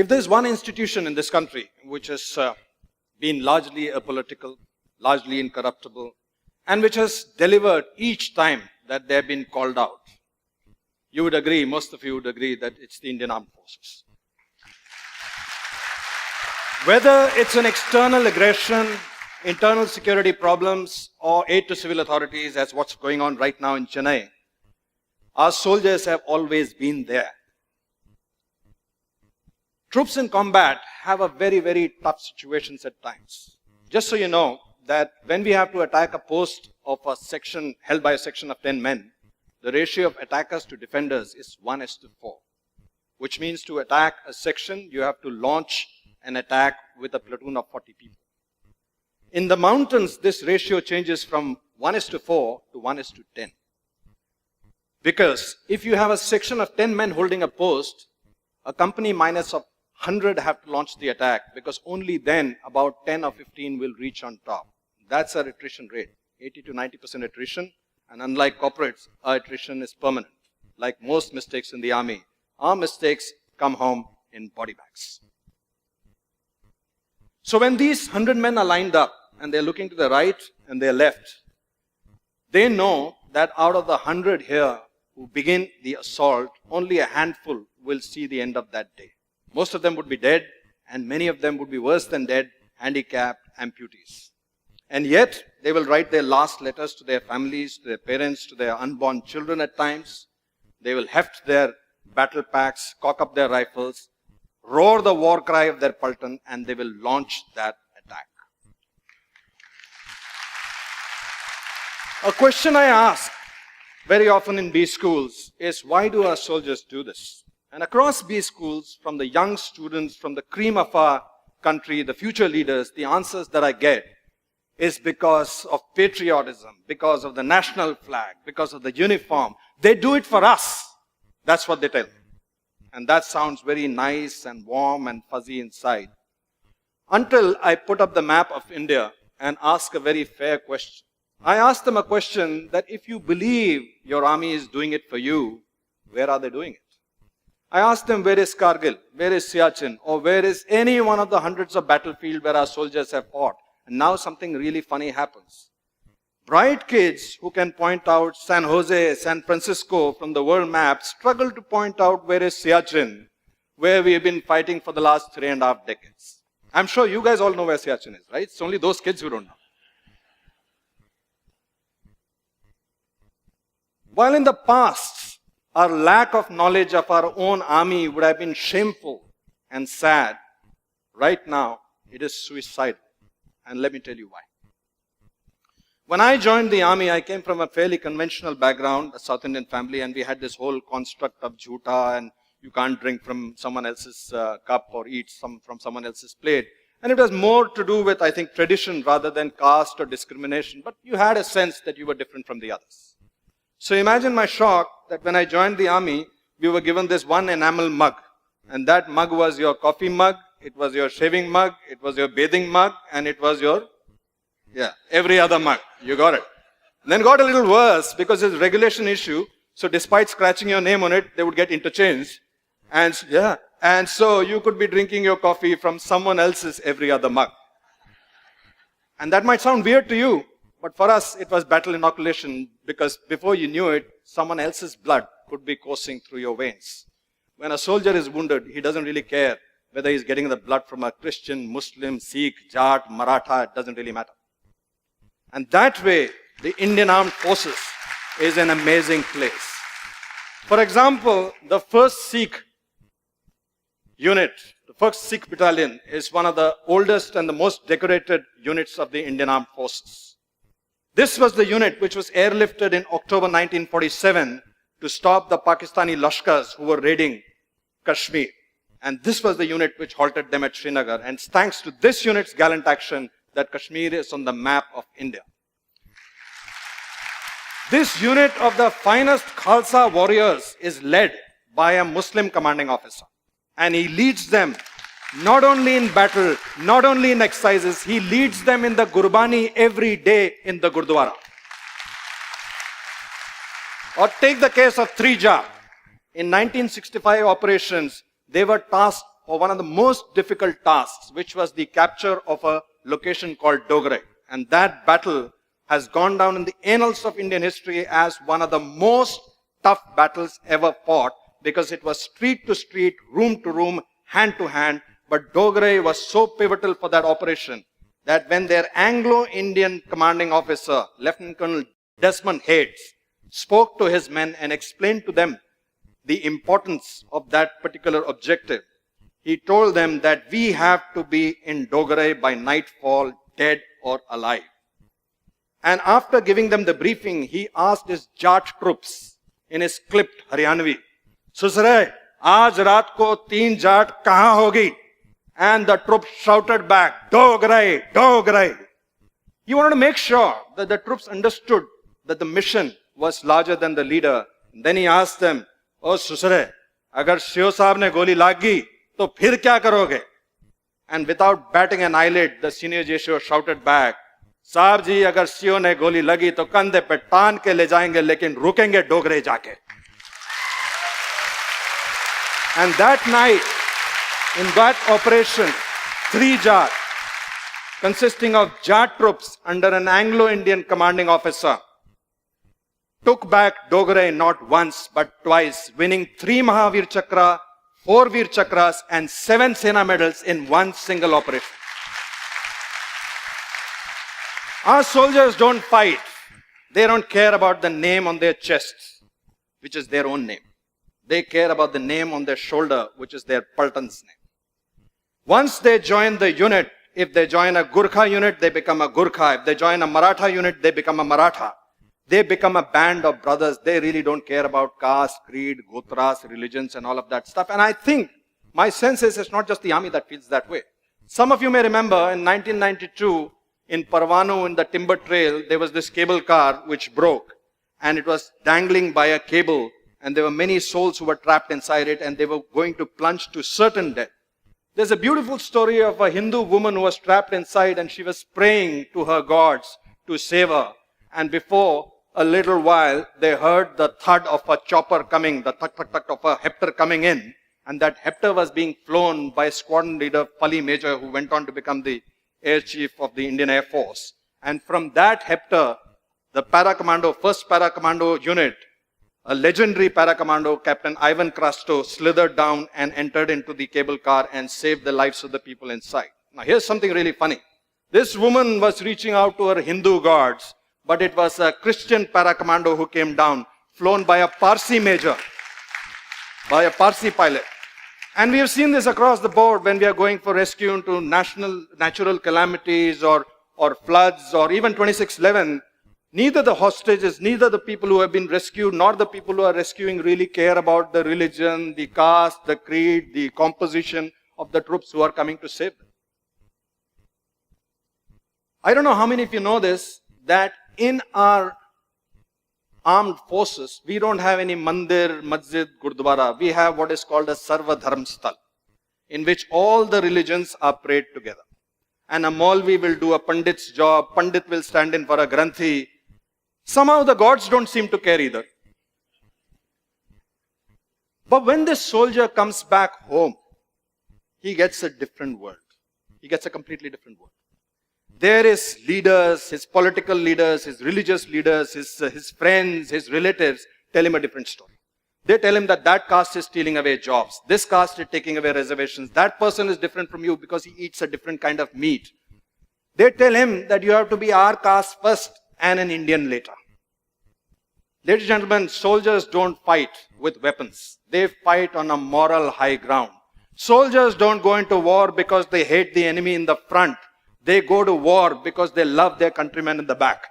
If there's one institution in this country which has been largely apolitical, largely incorruptible, and which has delivered each time that they've been called out, you would agree, most of you would agree, that it's the Indian Armed Forces. Whether it's an external aggression, internal security problems, or aid to civil authorities, as what's going on right now in Chennai, our soldiers have always been there. Troops in combat have a very, very tough situations at times. Just so you know that when we have to attack a post of a section held by a section of 10 men, the ratio of attackers to defenders is 1:4, which means to attack a section, you have to launch an attack with a platoon of 40 people. In the mountains, this ratio changes from 1:4 to 1:10. Because if you have a section of 10 men holding a post, a company minus of 100 have to launch the attack, because only then about 10 or 15 will reach on top. That's our attrition rate, 80 to 90% attrition. And unlike corporates, our attrition is permanent. Like most mistakes in the army, our mistakes come home in body bags. So when these 100 men are lined up and they're looking to the right and their left, they know that out of the 100 here who begin the assault, only a handful will see the end of that day. Most of them would be dead, and many of them would be worse than dead, handicapped, amputees. And yet, they will write their last letters to their families, to their parents, to their unborn children at times. They will heft their battle packs, cock up their rifles, roar the war cry of their Paltan, and they will launch that attack. A question I ask very often in B schools is, why do our soldiers do this? And across B schools, from the young students, from the cream of our country, the future leaders, the answers that I get is because of patriotism, because of the national flag, because of the uniform. They do it for us. That's what they tell me. And that sounds very nice and warm and fuzzy inside. Until I put up the map of India and ask a very fair question. I ask them a question that if you believe your army is doing it for you, where are they doing it? I ask them, where is Kargil? Where is Siachen? Or where is any one of the hundreds of battlefields where our soldiers have fought? And now something really funny happens. Bright kids who can point out San Jose, San Francisco from the world map struggle to point out where is Siachen, where we have been fighting for the last 3.5 decades. I'm sure you guys all know where Siachen is, right? It's only those kids who don't know. While in the past, our lack of knowledge of our own army would have been shameful and sad, right now it is suicidal. And let me tell you why. When I joined the army, I came from a fairly conventional background, a South Indian family, and we had this whole construct of jhuta, and you can't drink from someone else's cup or eat from someone else's plate. And it was more to do with, I think, tradition rather than caste or discrimination. But you had a sense that you were different from the others. So imagine my shock that when I joined the army, we were given this one enamel mug. And that mug was your coffee mug, it was your shaving mug, it was your bathing mug, and it was your, every other mug. You got it. Then got a little worse because it's a regulation issue. So despite scratching your name on it, they would get interchanged. And so you could be drinking your coffee from someone else's every other mug. And that might sound weird to you, but for us, it was battle inoculation, because before you knew it, someone else's blood could be coursing through your veins. When a soldier is wounded, he doesn't really care whether he's getting the blood from a Christian, Muslim, Sikh, Jat, Maratha, it doesn't really matter. And that way, the Indian Armed Forces is an amazing place. For example, the 1st Sikh unit, the 1st Sikh battalion, is one of the oldest and the most decorated units of the Indian Armed Forces. This was the unit which was airlifted in October 1947 to stop the Pakistani Lashkars who were raiding Kashmir. And this was the unit which halted them at Srinagar. And it's thanks to this unit's gallant action that Kashmir is on the map of India. This unit of the finest Khalsa warriors is led by a Muslim commanding officer. And he leads them not only in battle, not only in exercises, he leads them in the Gurbani every day in the Gurdwara. Or take the case of Trija. In 1965 operations, they were tasked for one of the most difficult tasks, which was the capture of a location called Dogra. And that battle has gone down in the annals of Indian history as one of the most tough battles ever fought, because it was street to street, room to room, hand to hand. But Dogra was so pivotal for that operation that when their Anglo-Indian commanding officer, Lieutenant Colonel Desmond Hayes, spoke to his men and explained to them the importance of that particular objective, he told them that we have to be in Dogra by nightfall, dead or alive. And after giving them the briefing, he asked his Jat troops in his clipped Haryanvi, "Susre, aaj raat ko 3 Jat kahan hogi?" And the troops shouted back, "Dogra, Dogra." He wanted to make sure that the troops understood that the mission was larger than the leader. And then he asked them, "Oh Susre, agar Shio Saab ne goli lagi, to phir kya karoge?" And without batting an eyelid, the senior Jesho shouted back, "Saab ji, agar Shio ne goli lagi, to kandhe pe taan ke le jayenge, lekin rukenge Dogre jaake." And that night, in that operation, 3 Jat, consisting of Jat troops under an Anglo-Indian commanding officer, took back Dogra not once but twice, winning 3 Mahavir Chakra, 4 Veer Chakras and 7 Sena medals in one single operation. Our soldiers don't fight. They don't care about the name on their chests, which is their own name. They care about the name on their shoulder, which is their Paltan's name. Once they join the unit, if they join a Gurkha unit, they become a Gurkha. If they join a Maratha unit, they become a Maratha. They become a band of brothers. They really don't care about caste, creed, gotras, religions and all of that stuff. And I think, my sense is, it's not just the army that feels that way. Some of you may remember in 1992, in Parvanu, in the timber trail, there was this cable car which broke. And it was dangling by a cable. And there were many souls who were trapped inside it, and they were going to plunge to certain death. There's a beautiful story of a Hindu woman who was trapped inside, and she was praying to her gods to save her. And before a little while, they heard the thud of a chopper coming, the thud, thud, thud of a hepter coming in. And that hepter was being flown by squadron leader Pali Major, who went on to become the air chief of the Indian Air Force. And from that hepter, the para-commando, first para-commando unit, a legendary para-commando, Captain Ivan Krasto, slithered down and entered into the cable car and saved the lives of the people inside. Now here's something really funny. This woman was reaching out to her Hindu gods, but it was a Christian para-commando who came down, flown by a Parsi major, by a Parsi pilot. And we have seen this across the board when we are going for rescue into natural calamities or floods or even 2611. Neither the hostages, neither the people who have been rescued, nor the people who are rescuing really care about the religion, the caste, the creed, the composition of the troops who are coming to save them. I don't know how many of you know this, that in our armed forces, we don't have any mandir, masjid, gurdwara. We have what is called a Sarva Dharm Sthal, in which all the religions are prayed together. And a Maulvi will do a Pandit's job, Pandit will stand in for a Granthi. Somehow the gods don't seem to care either. But when this soldier comes back home, he gets a different world. He gets a completely different world. There his leaders, his political leaders, his religious leaders, his friends, his relatives tell him a different story. They tell him that that caste is stealing away jobs. This caste is taking away reservations. That person is different from you because he eats a different kind of meat. They tell him that you have to be our caste first and an Indian later. Ladies and gentlemen, soldiers don't fight with weapons. They fight on a moral high ground. Soldiers don't go into war because they hate the enemy in the front. They go to war because they love their countrymen in the back.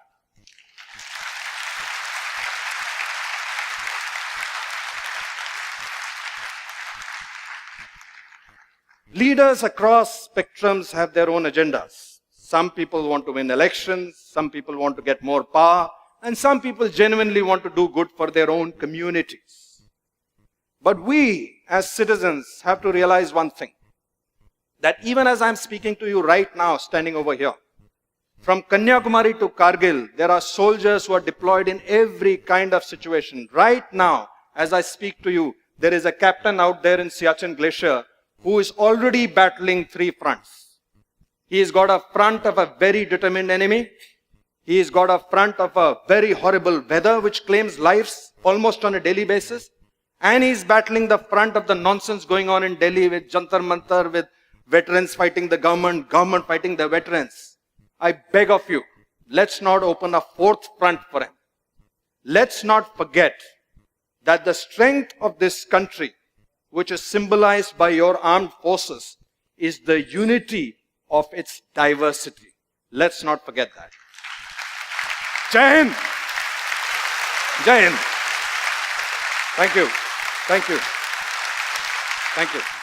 Leaders across spectrums have their own agendas. Some people want to win elections, some people want to get more power, and some people genuinely want to do good for their own communities. But we, as citizens, have to realize one thing. That even as I'm speaking to you right now, standing over here, from Kanyakumari to Kargil, there are soldiers who are deployed in every kind of situation. Right now, as I speak to you, there is a captain out there in Siachen Glacier who is already battling three fronts. He's got a front of a very determined enemy. He's got a front of a very horrible weather which claims lives almost on a daily basis. And he's battling the front of the nonsense going on in Delhi with Jantar Mantar, with veterans fighting the government, government fighting the veterans. I beg of you, let's not open a fourth front for him. Let's not forget that the strength of this country, which is symbolized by your armed forces, is the unity of its diversity. Let's not forget that. Jai Hind. Jai Hind. Thank you. Thank you. Thank you.